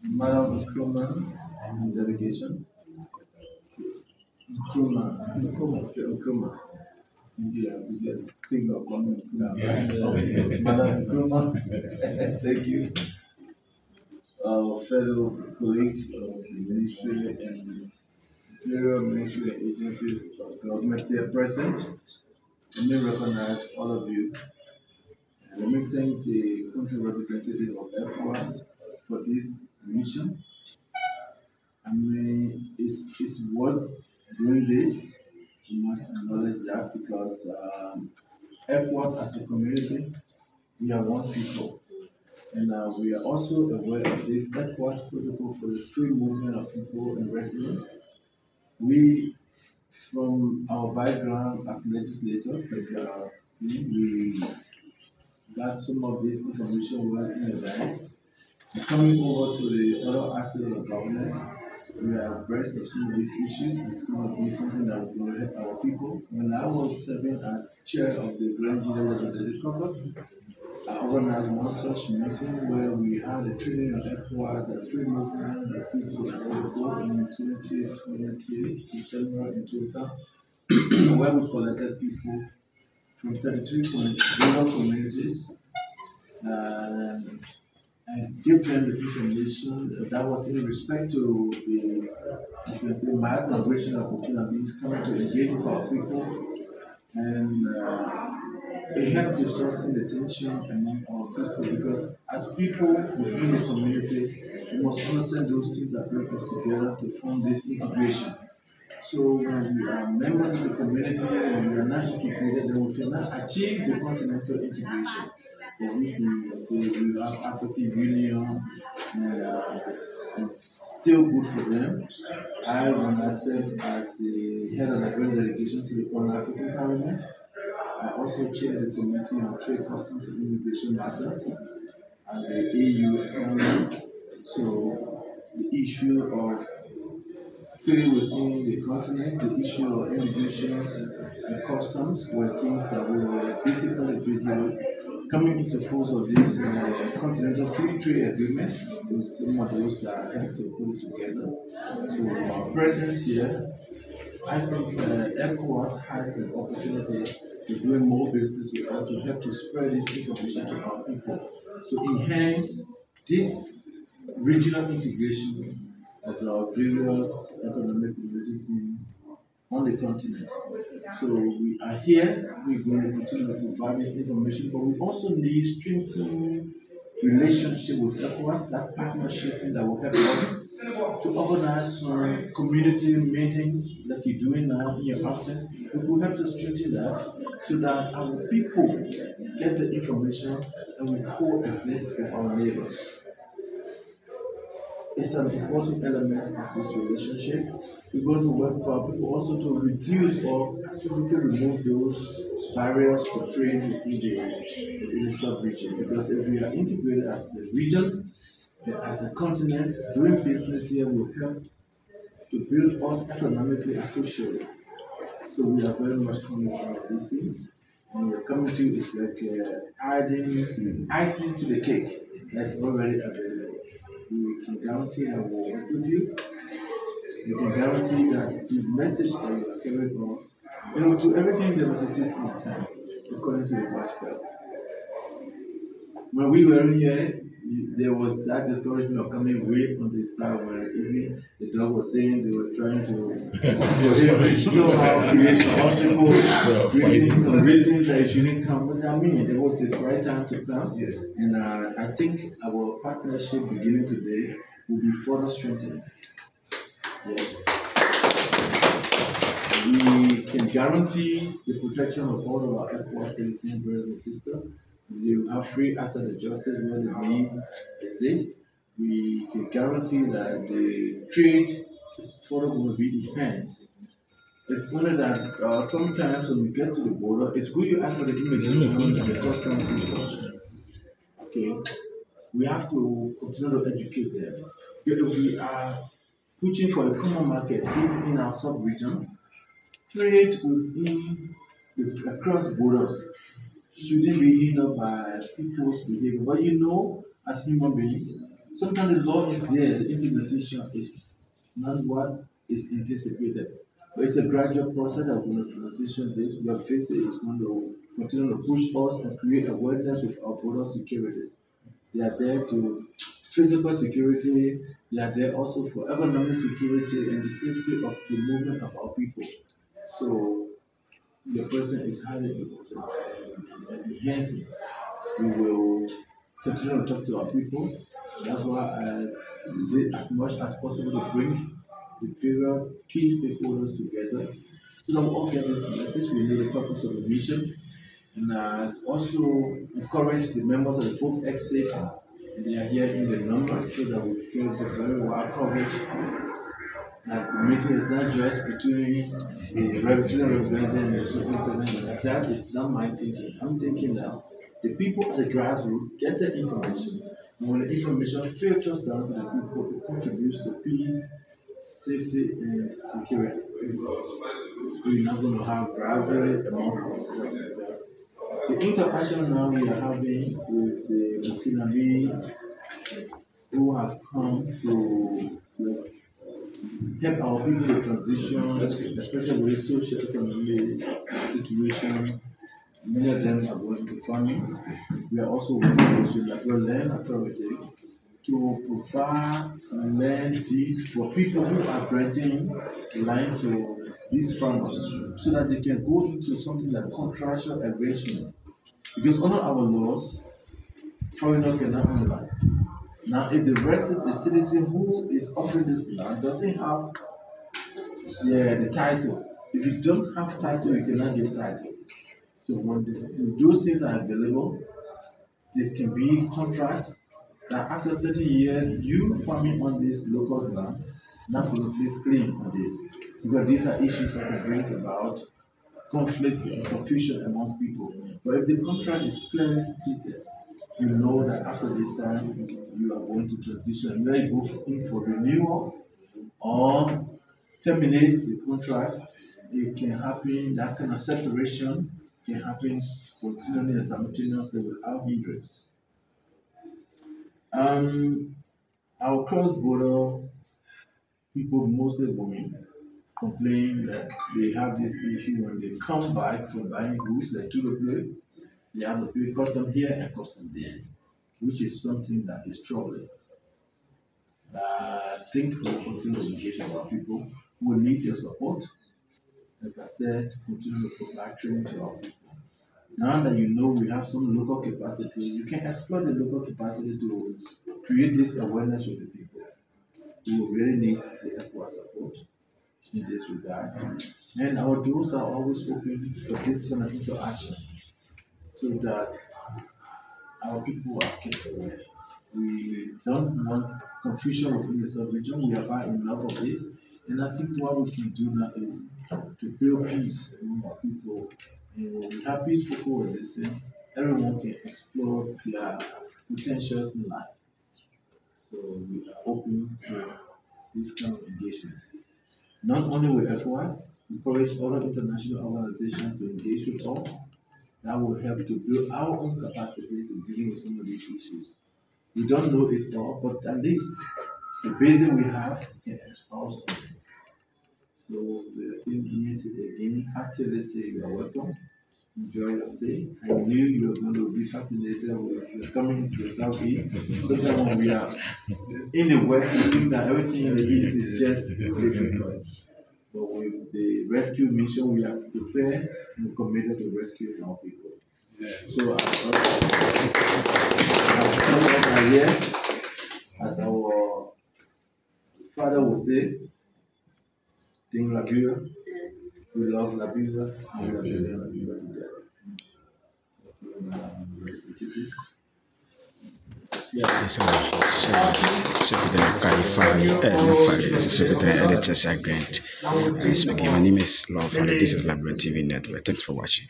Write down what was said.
Madam Nkrumah, delegation. Nkrumah, okay, Nkrumah. Yeah, we just think of coming. Okay, Madam Nkrumah, thank you. Our fellow colleagues of the ministry and various ministry and agencies of government here present. Let me recognize all of you. And let me thank the country representative of ECOWAS for this mission. I mean, it's worth doing this. You must acknowledge that because ECOWAS as a community, we are one people. And we are also aware of this ECOWAS protocol for the free movement of people and residents. We, from our background as legislators, we got some of this information well in advance. Coming over to the other aspect of governance, we are abreast of some of these issues. It's going to be something that will help our people. When I was serving as chair of the Grand General Legislative Caucus, I organized one such meeting where we had a training on ECOWAS, a free movement of people and people in 2020, December in total, where we collected people from 33 rural communities and, and give them the information that was in respect to the, you can say, mass migration opportunities coming to engage with our people and it helped to soften the tension among our people because as people within the community, we must understand those things that bring us together to form this integration. So when we are members of the community and we are not integrated, then we cannot achieve the continental integration. For which we say we have African Union and still good for them. I run myself as the head of the Grand Delegation to the Pan African Parliament. I also chair the Committee on Trade, Customs and Immigration Matters at the AU Assembly. So the issue of trade within the continent, the issue of immigration and customs were things that we were basically busy with. Coming into force of this continental free trade agreement, with some of those that helped to put it together. So our presence here, I think ECOWAS has an opportunity to do more business with us to help to spread this information to our people, to enhance this regional integration of our various economic communities on the continent. So we are here, we're going to continue to provide this information, but we also need strengthening relationship with ECOWAS, that partnership that will help us to organize some community meetings like you're doing now in your absence. It will help to strengthen that so that our people get the information and we coexist with our neighbors. It's an important element of this relationship. We're going to work with our people also to reduce or absolutely remove those barriers to trade within the sub-region. Because if we are integrated as a region, as a continent, doing business here will help to build us economically and socially. So we are very much cognizant of these things. And we're coming to is like adding icing to the cake that's already available. We can guarantee that we'll work with you. We can guarantee that this message that you are carrying on, to everything there was a season of time, according to the gospel. When we were here, there was that discouragement of coming way on the side where even the dog was saying they were trying to somehow create some obstacle, creating some reasons that you shouldn't come. But I mean, it was the right time to come. And I think our partnership beginning today will be further strengthened. Yes. We can guarantee the protection of all of our ECOWAS citizens, brothers and sisters. We have free asset adjusters where the need exists. We can guarantee that the trade is further going to be enhanced. It's only that sometimes when we get to the border, it's good you ask for the immigration and the customs people. Okay, we have to continue to educate them. If we are pushing for a common market in our sub-region, trade across borders shouldn't be hindered by people's behavior. But as human beings. Sometimes the law is there, the implementation is not what is anticipated. But it's a gradual process that we're going to transition this. Your face is going to continue to push us and create awareness with our border securities. They are there to physical security, they are there also for economic security and the safety of the movement of our people. So the person is highly important and enhancing. We will continue to talk to our people. That's why I did as much as possible to bring the various key stakeholders together so that we all get this message. We know the purpose of the mission and also encourage the members of the folk estate. They are here in the numbers so that we can get very wide coverage. That the meeting is not just between the revenue representative and the superintendent. That is not my thinking. I'm thinking that the people at the grassroots get the information. And when the information filters down to the people, it contributes to peace, safety, and security. We're not going to have rivalry among ourselves. Because the interaction now we are having with the Burkinabes who have come to help our people to transition, especially with social economic situation. Many of them are going to farming. We are also working with the Labrador Land Authority to provide land deeds for people who are renting land to these farmers so that they can go into something like contractual arrangement. Because under our laws, foreigner cannot own land. Now, if the citizen who is offering this land doesn't have the title, if you don't have title, you cannot give title. So when those things are available, there can be contract that after certain years, you farming on this local land, not going to place claim on this. Because these are issues that can bring about conflict and confusion among people. But if the contract is clearly stated, you know that after this time you are going to transition. You either go in for renewal or terminate the contract. It can happen, that kind of separation can happen spontaneously and simultaneously without hindrance. Our cross-border people, mostly women, complain that they have this issue when they come back from buying goods like to the plate. They have to pay custom here and custom there, which is something that is troubling. I think we'll continue to engage with our people. We need your support. Like I said, to continue to provide training to our people. Now that you know we have some local capacity, you can exploit the local capacity to create this awareness with the people. We will really need the ECOWAS support in this regard. And our doors are always open for this kind of interaction so that our people are kept aware. We don't want confusion within the sub-region. We have had enough of it. And I think what we can do now is to build peace among our people. And when we have peaceful coexistence, everyone can explore their potentials in life. So we are open to this kind of engagements. Not only with ECOWAS, encourage other international organizations to engage with us. That will help to build our own capacity to deal with some of these issues. We don't know it all, but at least the basic we have can expose us. So the team means it again. Actually, say you are welcome. Enjoy your stay. I knew you were going to be fascinated with coming to the southeast. So that when we are in the west, we think that everything in the east is just difficult. But with the rescue mission, we are prepared and committed to rescuing our people. Yeah. So as our father would say, Ting Liberia, we love Liberia, and we are Liberia together. Secretary Kalifali, Secretary LHS Agreement. My name is Law Fali. This is Liberia TV Network. Thanks for watching.